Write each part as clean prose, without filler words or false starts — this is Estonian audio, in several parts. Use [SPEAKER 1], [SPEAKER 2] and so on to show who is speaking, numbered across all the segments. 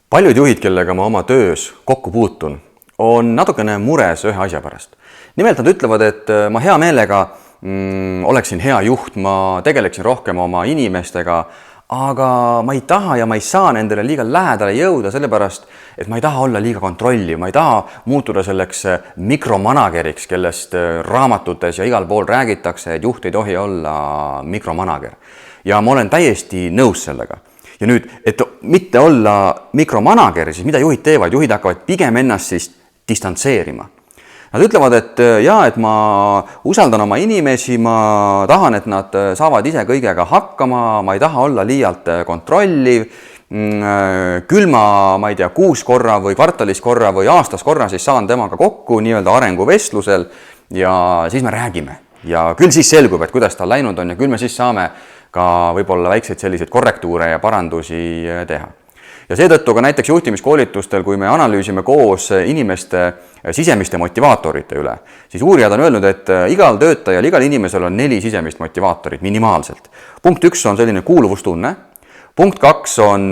[SPEAKER 1] Paljud juhid, kellega ma oma töös kokku puutun, on natukene mures ühe asja pärast. Nimelt nad ütlevad, et ma hea meelega oleksin hea juht, ma tegeleksin rohkem oma inimestega, aga ma ei taha ja ma ei saa nendele liiga lähedale jõuda, sellepärast, et ma ei taha olla liiga kontrolliv, ma ei taha muutuda selleks mikromanageriks, kellest raamatutes ja igal pool räägitakse, et juht ei tohi olla mikromanager. Ja ma olen täiesti nõus sellega. Ja nüüd, et mitte olla mikromanager, siis mida juhid teevad? Juhid hakkavad pigem ennast siis distantseerima. Nad ütlevad, et et ma usaldan oma inimesi, ma tahan, et nad saavad ise kõigega hakkama, ma ei taha olla liialt kontrolliv, küll ma ei tea, 6 korra või kvartalis korra või aastas korra siis saan temaga kokku nii-öelda arenguvestlusel ja siis me räägime. Ja küll siis selgub, et kuidas ta läinud on ja küll me siis saame ka võib-olla väikseid selliseid korrektuure ja parandusi teha. Ja seetõttu ka näiteks juhtimiskoolitustel, kui me analüüsime koos inimeste sisemiste motivaatorite üle, siis uurijad on öelnud, et igal töötajal, igal inimesel on 4 sisemist motivaatorit minimaalselt. Punkt 1 on selline kuuluvustunne, punkt 2 on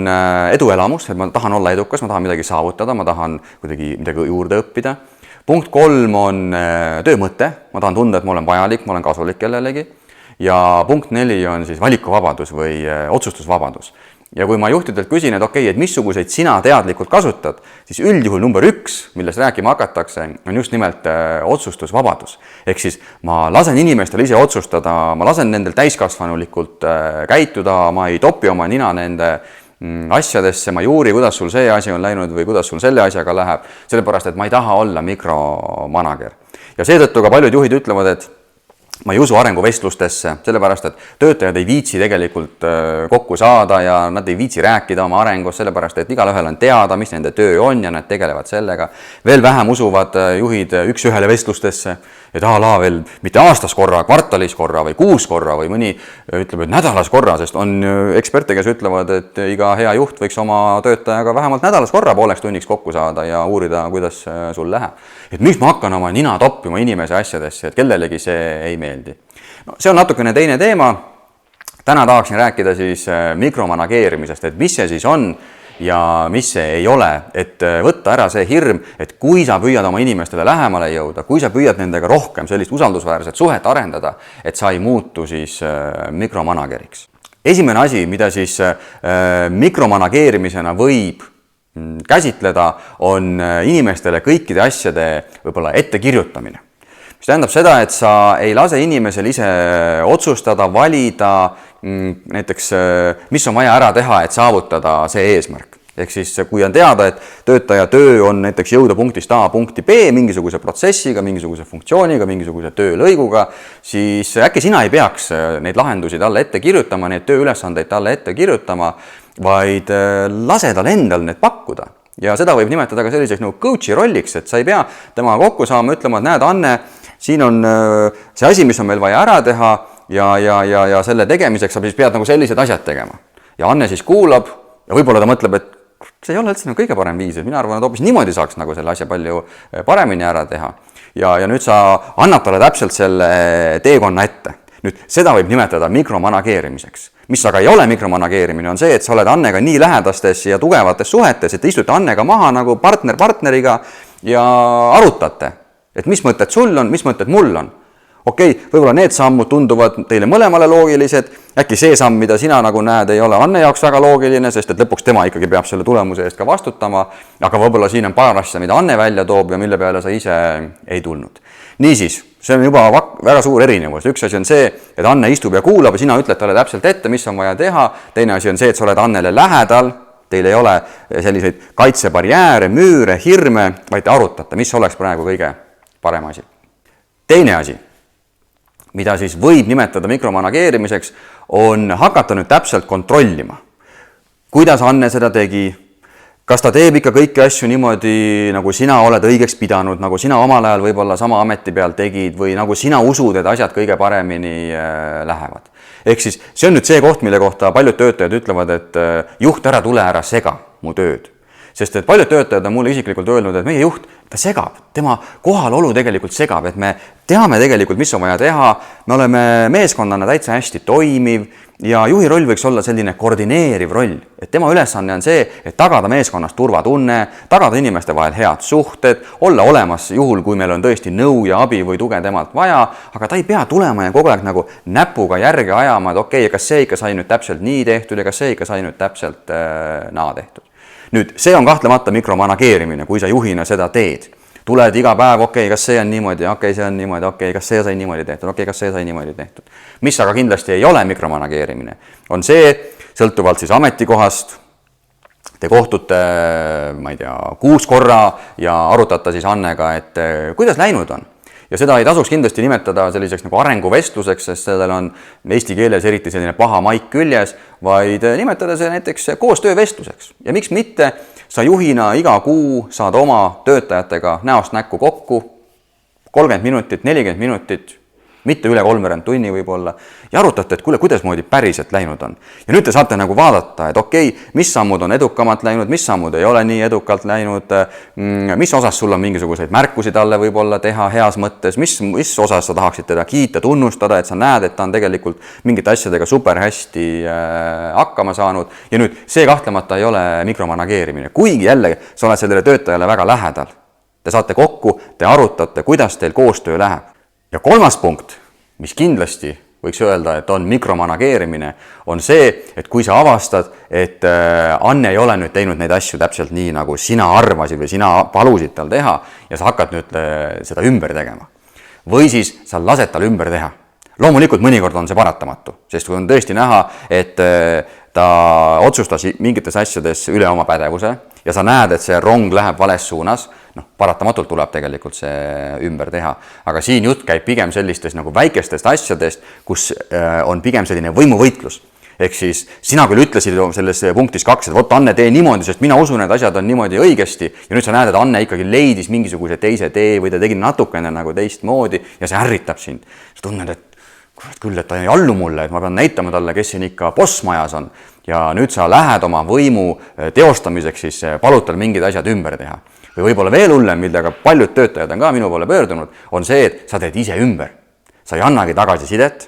[SPEAKER 1] eduelamus, et ma tahan olla edukas, ma tahan midagi saavutada, ma tahan kuidagi midagi juurde õppida. Punkt 3 on töömõte, ma tahan tunda, et ma olen vajalik, ma olen kasulik kellelegi. Ja punkt 4 on siis valikuvabadus või otsustusvabadus. Ja kui ma juhtidelt küsin, et okei, et missuguseid sina teadlikult kasutad, siis üldjuhul number 1, millest rääkima hakatakse, on just nimelt otsustusvabadus. Ehk siis ma lasen inimestel ise otsustada, ma lasen nendel täiskasvanulikult käituda, ma ei topi oma nina nende asjadesse, ma ei uuri, kuidas sul see asi on läinud või kuidas sul selle asjaga läheb, sellepärast, et ma ei taha olla mikromanager. Ja seetõttu ka paljud juhid ütlevad, et ma ei usu arenguvestlustesse, sellepärast, et töötajad ei viitsi tegelikult kokku saada ja nad ei viitsi rääkida oma arengust, sellepärast, et igal ühel on teada, mis nende töö on ja nad tegelevad sellega. Veel vähem usuvad juhid üks-ühele vestlustesse, et veel mitte aastas korra, kvartalis korra või 6 korra või mõni ütleb, et nädalas korra, sest on eksperte, kes ütlevad, et iga hea juht võiks oma töötajaga vähemalt nädalas korra pooleks tunniks kokku saada ja uurida, kuidas sul läheb. Et miks ma hakkan oma nina toppima inimese asjadesse, et kellelegi see ei meeldi. No, see on natukene teine teema. Täna tahaksin rääkida siis mikromanageerimisest, et mis see siis on ja mis see ei ole, et võtta ära see hirm, et kui sa püüad oma inimestele lähemale jõuda, kui sa püüad nendega rohkem sellist usaldusväärset suhet arendada, et sa ei muutu siis mikromanageriks. Esimene asi, mida siis mikromanageerimisena võib käsitleda, on inimestele kõikide asjade võib-olla ettekirjutamine. Mis tähendab seda, et sa ei lase inimesel ise otsustada, valida näiteks, mis on vaja ära teha, et saavutada see eesmärk. Ehk siis, kui on teada, et töötaja töö on näiteks jõuda punktist A punkti B mingisuguse protsessiga, mingisuguse funktsiooniga, mingisuguse töölõiguga, siis äkki sina ei peaks neid lahendusi talle ette kirjutama, neid tööülesandeid talle ette kirjutama, vaid lase tal endal need pakkuda. Ja seda võib nimetada ka selliseks nagu coachi rolliks, et sa ei pea tema kokku saama, ütlema, et näed, Anne, siin on see asi, mis on meil vaja ära teha ja selle tegemiseks sa pead nagu sellised asjad tegema. Ja Anne siis kuulab ja võib-olla ta mõtleb, et see ei ole üldse nagu kõige parem viis, et mina arvan, et hoopis niimoodi saaks nagu selle asja palju paremini ära teha. Ja nüüd sa annad talle täpselt selle teekonna ette. Nüüd seda võib nimetada mikromanageerimiseks. Mis aga ei ole mikromanageerimine, on see, et sa oled Annega nii lähedastes ja tugevates suhetes, et istute Annega maha nagu partner partneriga ja arutate, et mis mõtted sul on, mis mõtted mul on. Okei, võib-olla need sammud tunduvad teile mõlemale loogilised, äkki see samm, mida sina nagu näed, ei ole Anne jaoks väga loogiline, sest et lõpuks tema ikkagi peab selle tulemuse eest ka vastutama, aga võib-olla siin on paar asja, mida Anne välja toob ja mille peale sa ise ei tulnud. Niisiis, see on juba väga suur erinevus. Üks asi on see, et Anne istub ja kuulab ja sina ütled talle täpselt ette, mis on vaja teha. Teine asi on see, et sa oled Annele lähedal, teil ei ole selliseid kaitsebarjääre, müüre, hirme, vaid te arutate, mis oleks praegu kõige parem asi. Teine asi, mida siis võib nimetada mikromanageerimiseks, on hakata nüüd täpselt kontrollima. Kuidas Anne seda tegi? Kas ta teeb ikka kõiki asju niimoodi, nagu sina oled õigeks pidanud, nagu sina omal ajal võib-olla sama ameti peal tegid või nagu sina usud, et asjad kõige paremini lähevad? Ehk siis see on nüüd see koht, mille kohta paljud töötajad ütlevad, et juht ära tule, ära sega mu tööd. Sest et paljud töötajad on mulle isiklikult öelnud, et meie juht, ta segab, tema kohalolu tegelikult segab, et me teame tegelikult, mis on vaja teha, me oleme meeskonnana täitsa hästi toimiv, ja juhi roll võiks olla selline koordineeriv roll, et tema ülesanne on see, et tagada meeskonnas turvatunne, tagada inimeste vahel head suhted, olla olemas juhul, kui meil on tõesti nõu ja abi või tuge temalt vaja, aga ta ei pea tulema ja kogu aeg nagu näpuga järge ajama, et okei, kas see ikka sai nüüd täpselt nii tehtud ja kas see ikka sai nüüd täpselt naa tehtud. Nüüd, see on kahtlemata mikromanageerimine, kui sa juhina seda teed. Tuled iga päev, okei, kas see on niimoodi, okei, see on niimoodi, okei, kas see sai niimoodi tehtud, okei, kas see sai niimoodi tehtud. Mis aga kindlasti ei ole mikromanageerimine, on see, sõltuvalt siis ametikohast, te kohtute, ma ei tea, 6 korra ja arutate siis Annega, et kuidas läinud on. Ja seda ei tasuks kindlasti nimetada selliseks nagu arenguvestluseks, sest sellel on eesti keeles eriti selline paha maik küljes, vaid nimetada see näiteks koostöövestluseks. Ja miks mitte, sa juhina iga kuu saad oma töötajatega näost näkku kokku 30 minutit, 40 minutit, mitte üle 30 tunni võib-olla, ja arutate, et kuule, kuidas moodi päriselt läinud on. Ja nüüd te saate nagu vaadata, et okei, mis sammud on edukamalt läinud, mis sammud ei ole nii edukalt läinud, mis osas sul on mingisuguseid märkusi talle võib-olla teha heas mõttes, mis osas sa tahaksid teda kiita, tunnustada, et sa näed, et ta on tegelikult mingite asjadega super hästi hakkama saanud. Ja nüüd see kahtlemata ei ole mikromanageerimine, kuigi jälle sa oled sellele töötajale väga lähedal. Te saate kokku, te arutate, kuidas teil koostöö läheb. Ja kolmas punkt, mis kindlasti võiks öelda, et on mikromanageerimine, on see, et kui sa avastad, et Anne ei ole nüüd teinud neid asju täpselt nii, nagu sina arvasid või sina palusid tal teha ja sa hakkad nüüd seda ümber tegema. Või siis sa lased tal ümber teha. Loomulikult mõnikord on see paratamatu, sest kui on tõesti näha, et ta otsustas mingites asjades üle oma pädevuse ja sa näed, et see rong läheb vales suunas, paratamatult tuleb tegelikult see ümber teha. Aga siin jutt käib pigem sellistest nagu väikestest asjadest, kus on pigem selline võimuvõitlus. Ehk siis sina küll ütlesid selles punktis 2, et vot Anne tee niimoodi, sest mina usun, et asjad on niimoodi õigesti ja nüüd sa näed, et Anne ikkagi leidis mingisuguse teise tee või ta tegi natukene nagu teistmoodi ja see ärritab sind. Sa tunned, et kurat küll, et ta ei allu mulle, et ma pean näitama talle, kes siin ikka boss majas on. Ja nüüd sa lähed oma võimu teostamiseks, siis palud tal mingid asjad ümber teha. Või võib-olla veel hullem, millega paljud töötajad on ka minu poole pöördunud, on see, et sa teed ise ümber. Sa ei annagi tagasi sidet,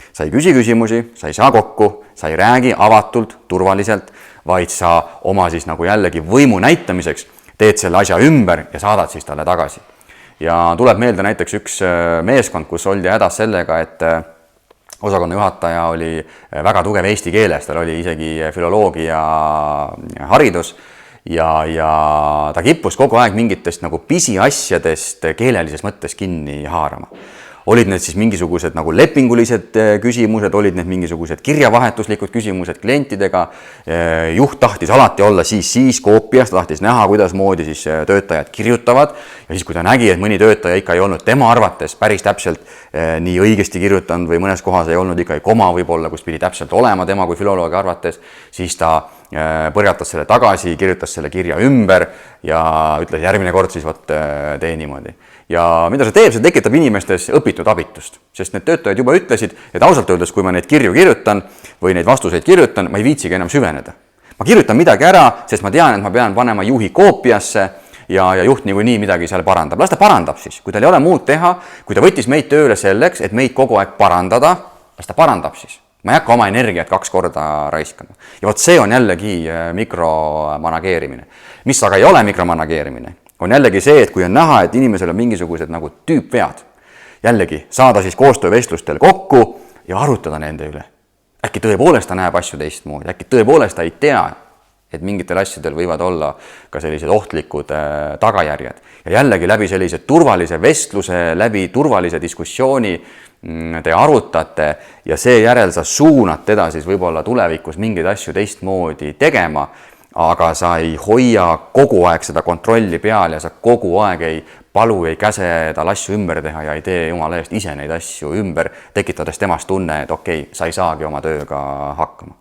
[SPEAKER 1] sa ei küsi küsimusi, sa ei saa kokku, sa ei räägi avatult, turvaliselt, vaid sa oma siis nagu jällegi võimu näitamiseks teed selle asja ümber ja saadad siis talle tagasi. Ja tuleb meelde näiteks üks meeskond, kus oldi hädas sellega, et osakonna juhataja oli väga tugev eesti keeles, tal oli isegi filoloogia haridus ja ta kippus kogu aeg mingitest nagu pisiasjadest keelelises mõttes kinni haarama. Olid need siis mingisugused nagu lepingulised küsimused, olid need mingisugused kirjavahetuslikud küsimused klientidega. Juht tahtis alati olla siis koopias, ta tahtis näha, kuidas moodi siis töötajad kirjutavad. Ja siis, kui ta nägi, et mõni töötaja ikka ei olnud tema arvates päris täpselt nii õigesti kirjutanud või mõnes kohas ei olnud ikka koma võib-olla, kus pidi täpselt olema tema kui filoloogi arvates, siis ta põrgatas selle tagasi, kirjutas selle kirja ümber ja ütles järgmine kord siis võt tee niimoodi. Ja mida see teeb, see tekitab inimestes õpitud abitust, sest need töötajad juba ütlesid, et ausalt öeldes, kui ma neid kirju kirjutan või neid vastuseid kirjutan, ma ei viitsigi enam süveneda. Ma kirjutan midagi ära, sest ma tean, et ma pean panema juhi koopiasse ja juht niikuinii midagi seal parandab. Las ta parandab siis, kui tal ei ole muud teha, kui ta võttis meid tööle selleks, et meid kogu aeg parandada, las ta parandab siis. Ma ei hakka oma energiat 2 korda raiskama. Ja vot see on jällegi mikromanageerimine. Mis aga ei ole mikromanageerimine, on jällegi see, et kui on näha, et inimesel on mingisugused nagu tüüpvead, jällegi saada siis koostöövestlustel kokku ja arutada nende üle. Äkki tõepoolest ta näeb asju teistmoodi, äkki tõepoolest ta ei tea, et mingitel asjadel võivad olla ka sellised ohtlikud tagajärjed. Ja jällegi läbi sellise turvalise vestluse, läbi turvalise diskussiooni te arutate ja seejärel sa suunad teda siis võib-olla tulevikus mingeid asju teistmoodi tegema, aga sa ei hoia kogu aeg seda kontrolli peal ja sa kogu aeg ei palu, ei käse tal asju ümber teha ja ei tee jumala eest ise neid asju ümber, tekitades temast tunne, et okei, sa ei saagi oma tööga hakkama.